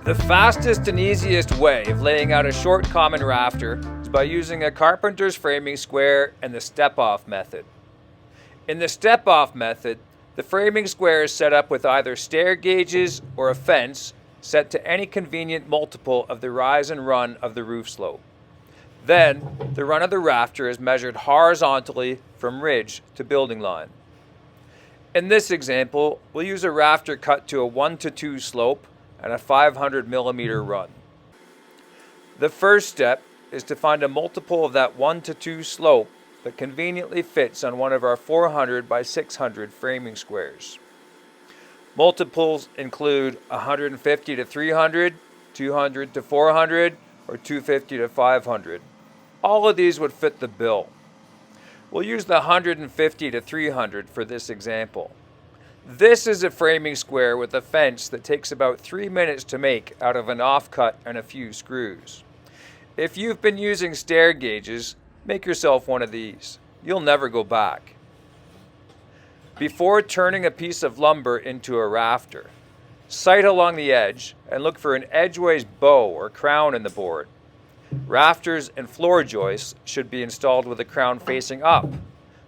The fastest and easiest way of laying out a short common rafter is by using a carpenter's framing square and the step-off method. In the step-off method, the framing square is set up with either stair gauges or a fence set to any convenient multiple of the rise and run of the roof slope. Then, the run of the rafter is measured horizontally from ridge to building line. In this example, we'll use a rafter cut to a 1-to-2 slope and a 500 millimeter run. The first step is to find a multiple of that 1-to-2 slope that conveniently fits on one of our 400 by 600 framing squares. Multiples include 150 to 300, 200 to 400, or 250 to 500. All of these would fit the bill. We'll use the 150 to 300 for this example. This is a framing square with a fence that takes about 3 minutes to make out of an offcut and a few screws. If you've been using stair gauges, make yourself one of these. You'll never go back. Before turning a piece of lumber into a rafter, sight along the edge and look for an edgeways bow or crown in the board. Rafters and floor joists should be installed with the crown facing up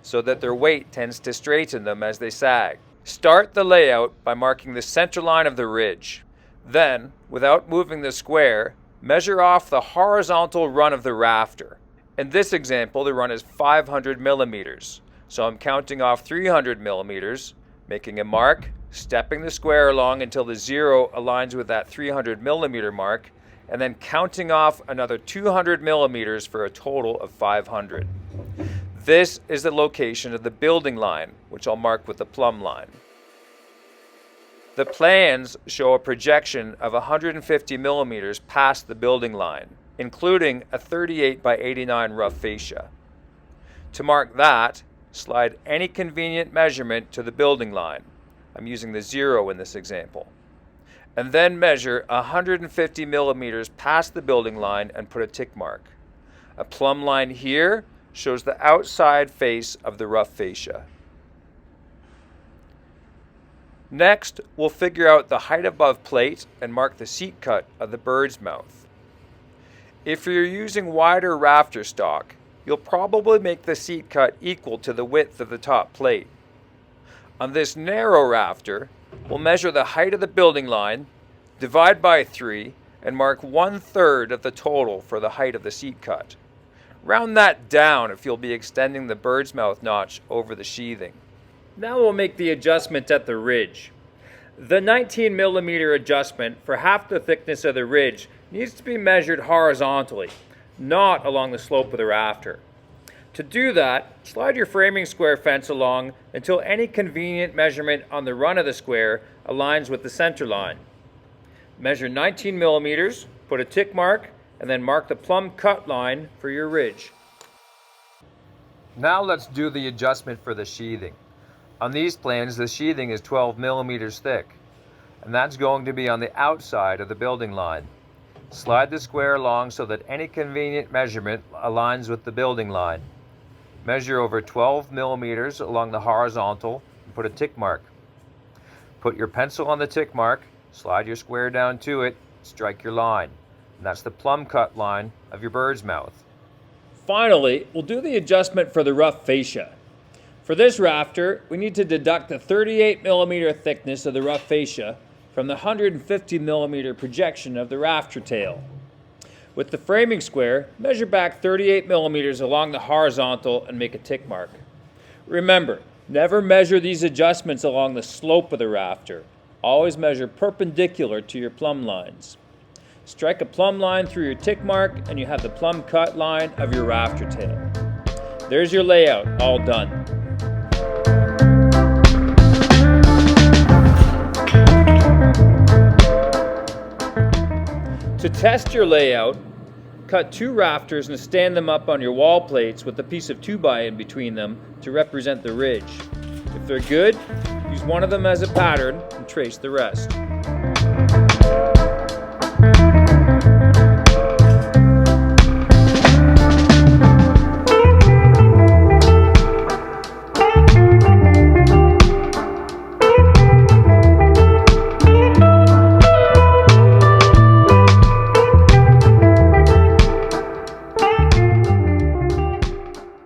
so that their weight tends to straighten them as they sag. Start the layout by marking the center line of the ridge. Then, without moving the square, measure off the horizontal run of the rafter. In this example, the run is 500 millimeters, so I'm counting off 300 millimeters, making a mark, stepping the square along until the zero aligns with that 300 millimeter mark, and then counting off another 200 millimeters for a total of 500. This is the location of the building line, which I'll mark with the plumb line. The plans show a projection of 150 millimeters past the building line, including a 38 by 89 rough fascia. To mark that, slide any convenient measurement to the building line. I'm using the 0 in this example. And then measure 150 millimeters past the building line and put a tick mark. A plumb line here shows the outside face of the rough fascia. Next, we'll figure out the height above plate and mark the seat cut of the bird's mouth. If you're using wider rafter stock, you'll probably make the seat cut equal to the width of the top plate. On this narrow rafter, we'll measure the height of the building line, divide by 3, and mark 1/3 of the total for the height of the seat cut. Round that down if you'll be extending the bird's mouth notch over the sheathing. Now we'll make the adjustment at the ridge. The 19 millimeter adjustment for half the thickness of the ridge needs to be measured horizontally, not along the slope of the rafter. To do that, slide your framing square fence along until any convenient measurement on the run of the square aligns with the center line. Measure 19 millimeters, put a tick mark, and then mark the plumb cut line for your ridge. Now let's do the adjustment for the sheathing. On these plans, the sheathing is 12 millimeters thick, and that's going to be on the outside of the building line. Slide the square along so that any convenient measurement aligns with the building line. Measure over 12 millimeters along the horizontal and put a tick mark. Put your pencil on the tick mark, slide your square down to it, strike your line. And that's the plumb cut line of your bird's mouth. Finally, we'll do the adjustment for the rough fascia. For this rafter, we need to deduct the 38 millimeter thickness of the rough fascia from the 150 millimeter projection of the rafter tail. With the framing square, measure back 38 millimeters along the horizontal and make a tick mark. Remember, never measure these adjustments along the slope of the rafter. Always measure perpendicular to your plumb lines. Strike a plumb line through your tick mark and you have the plumb cut line of your rafter tail. There's your layout, all done. To test your layout, cut 2 rafters and stand them up on your wall plates with a piece of 2x in between them to represent the ridge. If they're good, use one of them as a pattern and trace the rest.